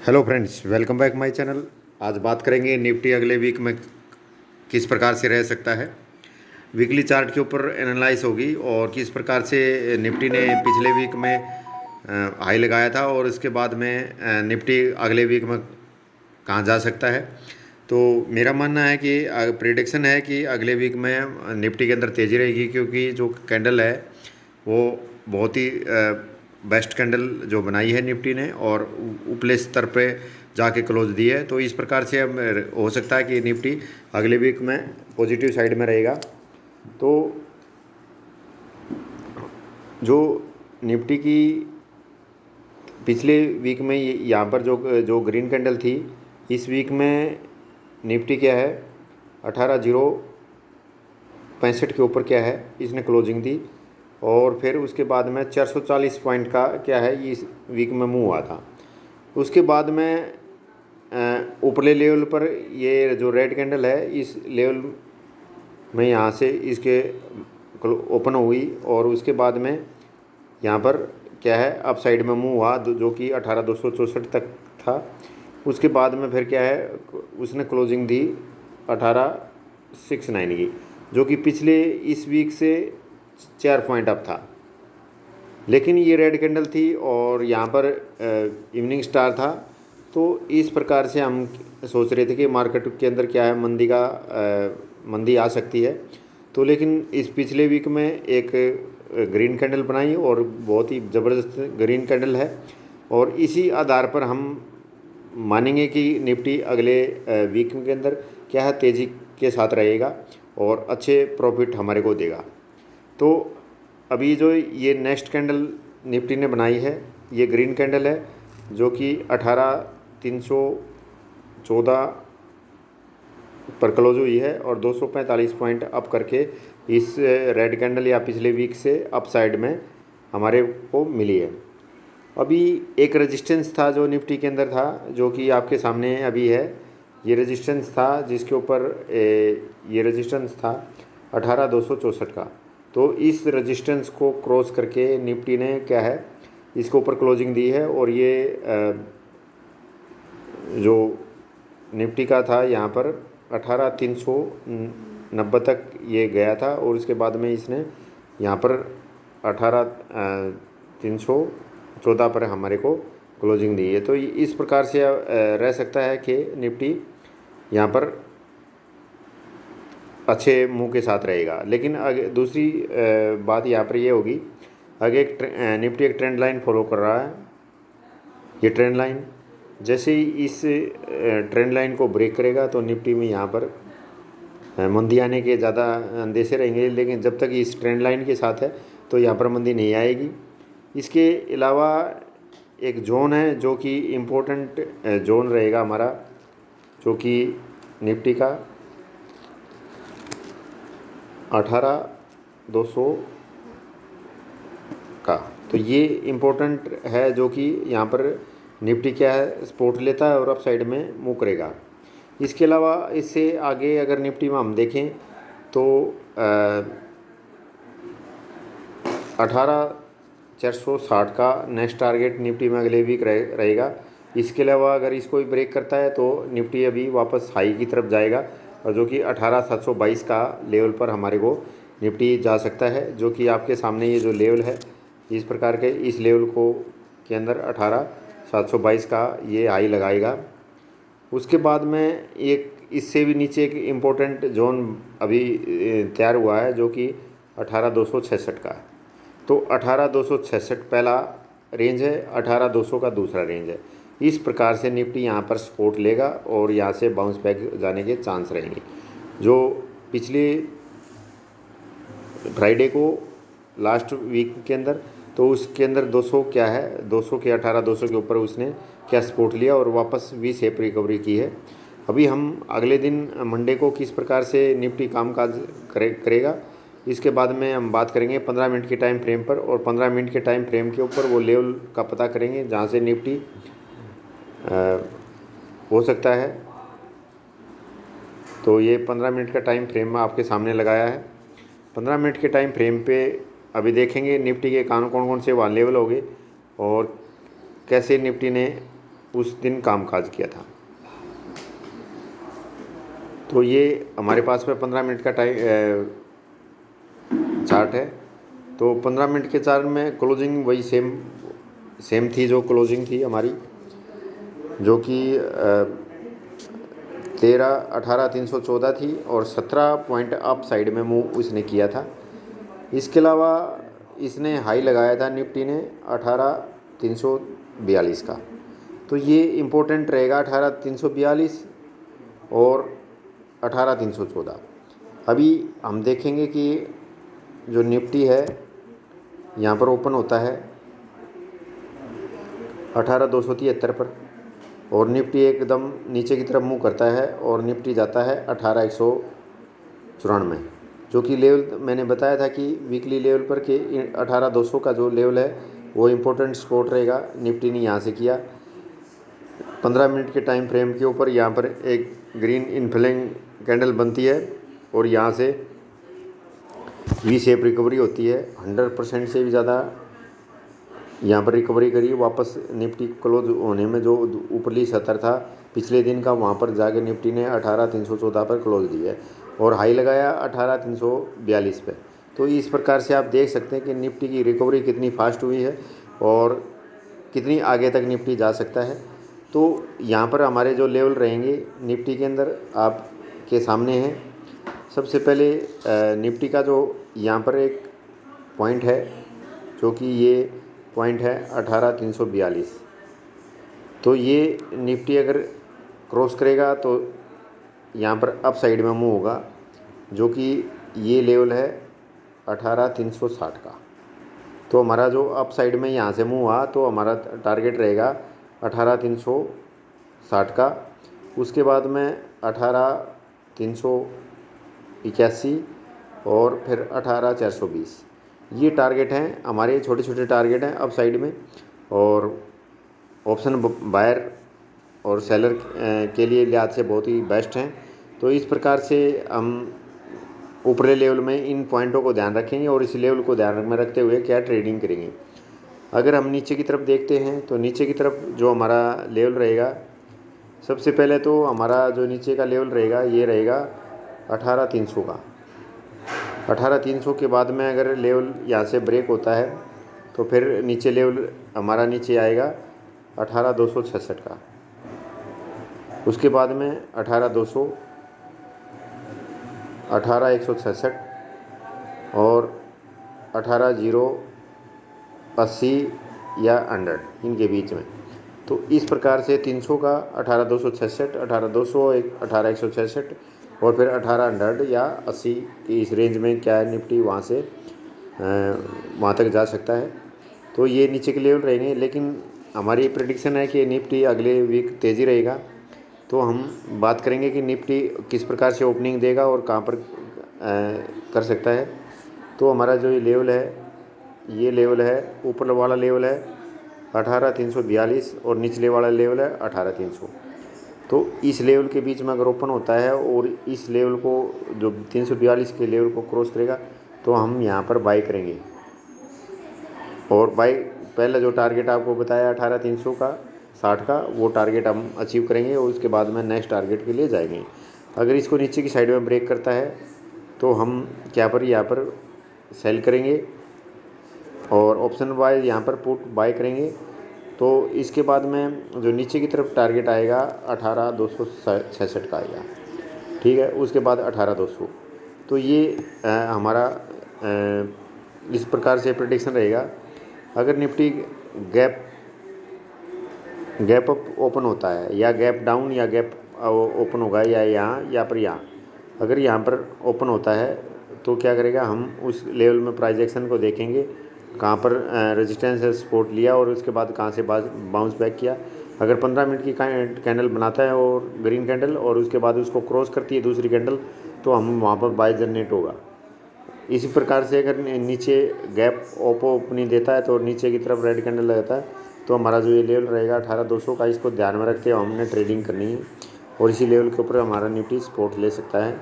Hello friends, welcome back my channel. आज बात करेंगे निफ्टी अगले वीक में किस प्रकार से रह सकता है। वीकली चार्ट के ऊपर एनालाइज होगी और किस प्रकार से निफ्टी ने पिछले वीक में हाई लगाया था और उसके बाद में निफ्टी अगले वीक में कहाँ जा सकता है। तो मेरा मानना है कि प्रिडिक्शन है कि अगले वीक में निफ्टी के अंदर तेज़ी रहेगी, क्योंकि जो कैंडल है वो बहुत ही बेस्ट कैंडल जो बनाई है निफ्टी ने और उपले स्तर पे जाके क्लोज दी है। तो इस प्रकार से अब हो सकता है कि निफ्टी अगले वीक में पॉजिटिव साइड में रहेगा। तो जो निफ्टी की पिछले वीक में यहाँ पर जो जो ग्रीन कैंडल थी, इस वीक में निफ्टी क्या है 18,065 के ऊपर क्या है इसने क्लोजिंग दी और फिर उसके बाद में 440 पॉइंट का क्या है इस वीक में मूव हुआ था। उसके बाद में ऊपरले लेवल पर ये जो रेड कैंडल है इस लेवल में यहाँ से इसके ओपन हुई और उसके बाद में यहाँ पर क्या है अप साइड में मूव हुआ जो कि 18,264 तक था। उसके बाद में फिर क्या है उसने क्लोजिंग दी 18,609 की, जो कि पिछले इस वीक से 4 पॉइंट अप था। लेकिन ये रेड कैंडल थी और यहाँ पर इवनिंग स्टार था। तो इस प्रकार से हम सोच रहे थे कि मार्केट के अंदर क्या है मंदी आ सकती है। तो लेकिन इस पिछले वीक में एक ग्रीन कैंडल बनाई और बहुत ही ज़बरदस्त ग्रीन कैंडल है और इसी आधार पर हम मानेंगे कि निफ्टी अगले वीक के अंदर क्या है तेज़ी के साथ रहेगा और अच्छे प्रॉफिट हमारे को देगा। तो अभी जो ये नेक्स्ट कैंडल निफ्टी ने बनाई है ये ग्रीन कैंडल है जो कि 18,314 पर क्लोज हुई है और 245 पॉइंट अप करके इस रेड कैंडल या पिछले वीक से अप साइड में हमारे को मिली है। अभी एक रेजिस्टेंस था जो निफ्टी के अंदर था जो कि आपके सामने अभी है। ये रेजिस्टेंस था जिसके ऊपर ये रेजिस्टेंस था 18,264 का। तो इस रेजिस्टेंस को क्रॉस करके निफ्टी ने क्या है इसके ऊपर क्लोजिंग दी है और ये जो निफ्टी का था यहाँ पर 18,390 तक ये गया था और उसके बाद में इसने यहाँ पर 18,314 पर हमारे को क्लोजिंग दी है। तो इस प्रकार से रह सकता है कि निफ्टी यहाँ पर अच्छे मुंह के साथ रहेगा। लेकिन आगे दूसरी बात यहाँ पर ये होगी, आगे निफ्टी एक ट्रेंड लाइन फॉलो कर रहा है। ये ट्रेंड लाइन जैसे ही इस ट्रेंड लाइन को ब्रेक करेगा तो निफ्टी में यहाँ पर मंदी आने के ज़्यादा अंदेशे रहेंगे। लेकिन जब तक इस ट्रेंड लाइन के साथ है तो यहाँ पर मंदी नहीं आएगी। इसके अलावा एक जोन है जो कि इम्पोर्टेंट जोन रहेगा हमारा, जो कि निफ्टी का 18,200 का। तो ये इम्पोर्टेंट है जो कि यहाँ पर निफ्टी क्या है सपोर्ट लेता है और अप साइड में मूव करेगा। इसके अलावा इससे आगे अगर निफ्टी में हम देखें तो 18,460 का नेक्स्ट टारगेट निफ्टी में अगले वीक रहेगा। इसके अलावा अगर इसको भी ब्रेक करता है तो निफ्टी अभी वापस हाई की तरफ जाएगा और जो कि 18,722 का लेवल पर हमारे को निफ्टी जा सकता है, जो कि आपके सामने ये जो लेवल है इस प्रकार के इस लेवल को के अंदर 18,722 का ये हाई लगाएगा। उसके बाद में एक इससे भी नीचे एक इम्पोर्टेंट जोन अभी तैयार हुआ है जो कि 18,266 का है। तो 18,266 पहला रेंज है, 18,200 का दूसरा रेंज है। इस प्रकार से निफ्टी यहाँ पर सपोर्ट लेगा और यहाँ से बाउंस बैक जाने के चांस रहेंगे। जो पिछले फ्राइडे को लास्ट वीक के अंदर तो उसके अंदर 200 क्या है 200 के 18,200 के ऊपर उसने क्या सपोर्ट लिया और वापस वी शेप रिकवरी की है। अभी हम अगले दिन मंडे को किस प्रकार से निफ्टी कामकाज करेगा इसके बाद में हम बात करेंगे 15 मिनट के टाइम फ्रेम पर, और 15 मिनट के टाइम फ्रेम के ऊपर वो लेवल का पता करेंगे जहाँ से निफ्टी हो सकता है। तो ये 15 मिनट का टाइम फ्रेम में आपके सामने लगाया है। 15 मिनट के टाइम फ्रेम पे अभी देखेंगे निफ्टी के कौन कौन से वहाँ लेवल हो गए और कैसे निफ्टी ने उस दिन कामकाज किया था। तो ये हमारे पास में 15 मिनट का चार्ट है। तो 15 मिनट के चार्ट में क्लोजिंग वही सेम थी जो क्लोजिंग थी हमारी, जो कि 18,314 थी और 17 पॉइंट अप साइड में मूव इसने किया था। इसके अलावा इसने हाई लगाया था निफ्टी ने 18,342 का। तो ये इम्पोर्टेंट रहेगा 18,342 और 18,314। अभी हम देखेंगे कि जो निफ्टी है यहाँ पर ओपन होता है 18,273 पर और निफ्टी एकदम नीचे की तरफ मूव करता है और निफ्टी जाता है 18,194, जो कि लेवल मैंने बताया था कि वीकली लेवल पर के 18,200 का जो लेवल है वो इम्पोर्टेंट सपोर्ट रहेगा। निफ्टी ने यहाँ से किया 15 मिनट के टाइम फ्रेम के ऊपर, यहाँ पर एक ग्रीन इनफ्लिंग कैंडल बनती है और यहाँ से वी शेप रिकवरी होती है। 100% से भी ज़्यादा यहाँ पर रिकवरी करी, वापस निफ्टी क्लोज होने में जो ऊपरली सतर था पिछले दिन का, वहाँ पर जाके निफ्टी ने 18,314 पर क्लोज दी है और हाई लगाया 18,342 पे। तो इस प्रकार से आप देख सकते हैं कि निफ्टी की रिकवरी कितनी फास्ट हुई है और कितनी आगे तक निफ्टी जा सकता है। तो यहाँ पर हमारे जो लेवल रहेंगे निफ्टी के अंदर आपके सामने हैं। सबसे पहले निफ्टी का जो यहाँ पर एक पॉइंट है, जो कि ये पॉइंट है 18,342। तो ये निफ्टी अगर क्रॉस करेगा तो यहाँ पर अप साइड में मूव होगा, जो कि ये लेवल है 18,360 का। तो हमारा जो अप साइड में यहाँ से मूव हुआ तो हमारा टारगेट रहेगा 18,360 का। उसके बाद में 18,381 और फिर 18,420, ये टारगेट हैं हमारे, छोटे छोटे टारगेट हैं अप साइड में। और ऑप्शन बायर और सेलर के लिए लिहाज से बहुत ही बेस्ट हैं। तो इस प्रकार से हम ऊपरी लेवल में इन पॉइंटों को ध्यान रखेंगे और इस लेवल को ध्यान में रखते हुए क्या ट्रेडिंग करेंगे। अगर हम नीचे की तरफ देखते हैं तो नीचे की तरफ जो हमारा लेवल रहेगा, सबसे पहले तो हमारा जो नीचे का लेवल रहेगा ये रहेगा 18,300 का। 18,300 के बाद में अगर लेवल यहाँ से ब्रेक होता है तो फिर नीचे लेवल हमारा नीचे आएगा 18,266 का। उसके बाद में 18,200, 18,166 और 18,080 या 100 इनके बीच में। तो इस प्रकार से 300 का 18,266, 18,200, 18,166 और फिर 1800 या 80 की इस रेंज में क्या है निफ्टी वहाँ से वहाँ तक जा सकता है। तो ये नीचे के लेवल रहेंगे, लेकिन हमारी प्रेडिक्शन है कि निफ्टी अगले वीक तेज़ी रहेगा। तो हम बात करेंगे कि निफ्टी किस प्रकार से ओपनिंग देगा और कहाँ पर कर सकता है। तो हमारा जो ये लेवल है ऊपर वाला लेवल है 18,342 और निचले वाला लेवल है 18,300। तो इस लेवल के बीच में अगर ओपन होता है और इस लेवल को जो 342 के लेवल को क्रॉस करेगा तो हम यहाँ पर बाई करेंगे। और बाई पहले जो टारगेट आपको बताया 18,300 का 60 का, वो टारगेट हम अचीव करेंगे और उसके बाद में नेक्स्ट टारगेट के लिए जाएंगे। अगर इसको नीचे की साइड में ब्रेक करता है तो हम यहाँ पर सेल करेंगे और ऑप्शन वाइज यहाँ पर पुट बाय करेंगे। तो इसके बाद में जो नीचे की तरफ टारगेट आएगा 18,266 का आएगा, ठीक है। उसके बाद 18,200। तो ये हमारा इस प्रकार से प्रेडिक्शन रहेगा। अगर निफ्टी गैप अप ओपन होता है या गैप डाउन या गैप ओपन होगा या यहाँ, अगर यहाँ पर ओपन होता है तो क्या करेगा, हम उस लेवल में प्राइस एक्शन को देखेंगे कहाँ पर रेजिस्टेंस है, सपोर्ट लिया और उसके बाद कहाँ से बाउंस बैक किया। अगर 15 मिनट की कैंडल बनाता है और ग्रीन कैंडल और उसके बाद उसको क्रॉस करती है दूसरी कैंडल, तो हम वहाँ पर बाय जनरेट होगा। इसी प्रकार से अगर नीचे गैप ओपनिंग देता है तो नीचे की तरफ रेड कैंडल लगाता है तो हमारा जो ये लेवल रहेगा 18,200 का, इसको ध्यान में रखते हुए हमने ट्रेडिंग करनी है और इसी लेवल के ऊपर हमारा निफ्टी सपोर्ट ले सकता है।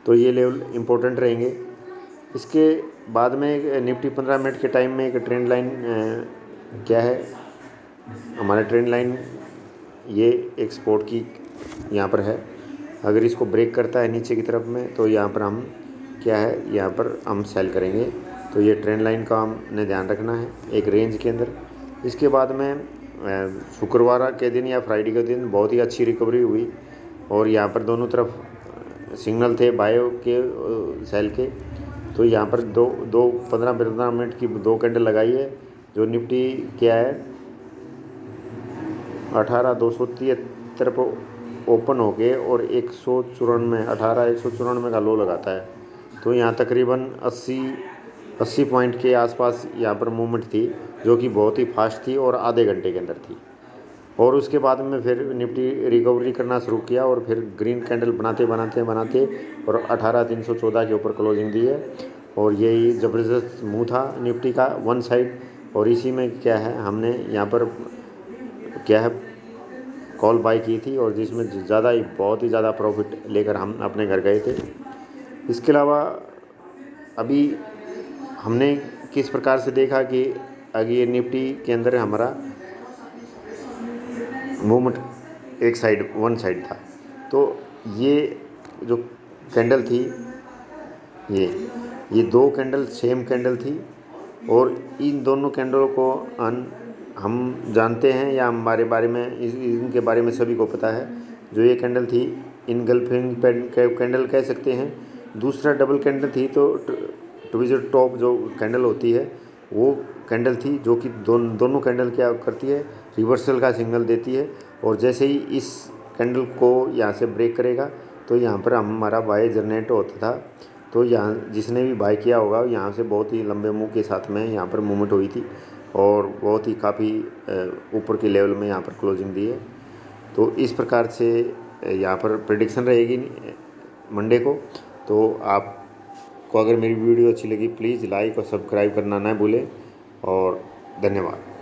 तो ये लेवल इम्पोर्टेंट रहेंगे। इसके बाद में निफ्टी 15 मिनट के टाइम में एक ट्रेंड लाइन क्या है, हमारा ट्रेंड लाइन ये एक स्पोर्ट की यहाँ पर है। अगर इसको ब्रेक करता है नीचे की तरफ में तो यहाँ पर हम क्या है, यहाँ पर हम सेल करेंगे। तो ये ट्रेंड लाइन का हमने ध्यान रखना है एक रेंज के अंदर। इसके बाद में शुक्रवार के दिन या फ्राइडे के दिन बहुत ही अच्छी रिकवरी हुई और यहाँ पर दोनों तरफ सिग्नल थे बायो के सेल के। तो यहाँ पर दो दो 15 मिनट की 2 कैंडल लगाई है, जो निफ्टी क्या है 18,273 पर ओपन हो गए और 194 का लो लगाता है। तो यहाँ तकरीबन 80 पॉइंट के आसपास यहाँ पर मूवमेंट थी, जो कि बहुत ही फास्ट थी और आधे घंटे के अंदर थी। और उसके बाद में फिर निफ्टी रिकवरी करना शुरू किया और फिर ग्रीन कैंडल बनाते और 18,314 के ऊपर क्लोजिंग दी है। और यही ज़बरदस्त मूव था निफ्टी का वन साइड। और इसी में क्या है, हमने यहाँ पर क्या है कॉल बाय की थी और जिसमें बहुत ही ज़्यादा प्रॉफिट लेकर हम अपने घर गए थे। इसके अलावा अभी हमने किस प्रकार से देखा कि अगर ये निफ्टी के अंदर हमारा मूवमेंट एक साइड वन साइड था। तो ये जो कैंडल थी ये 2 कैंडल सेम कैंडल थी और इन दोनों कैंडलों को हम जानते हैं या हमारे बारे में इनके बारे में सभी को पता है। जो ये कैंडल थी इनगल्फिंग कैंडल कह सकते हैं। दूसरा डबल कैंडल थी तो ट्विज़र टॉप जो कैंडल होती है वो कैंडल थी, जो कि दोनों कैंडल क्या करती है, रिवर्सल का सिग्नल देती है। और जैसे ही इस कैंडल को यहाँ से ब्रेक करेगा तो यहाँ पर हमारा बाय जनरेट होता था। तो यहाँ जिसने भी बाय किया होगा यहाँ से बहुत ही लंबे मुंह के साथ में यहाँ पर मूवमेंट हुई थी और बहुत ही काफ़ी ऊपर के लेवल में यहाँ पर क्लोजिंग दी है। तो इस प्रकार से यहाँ पर प्रेडिक्शन रहेगी मंडे को। तो आपको अगर मेरी वीडियो अच्छी लगी प्लीज़ लाइक और सब्सक्राइब करना ना भूलें और धन्यवाद।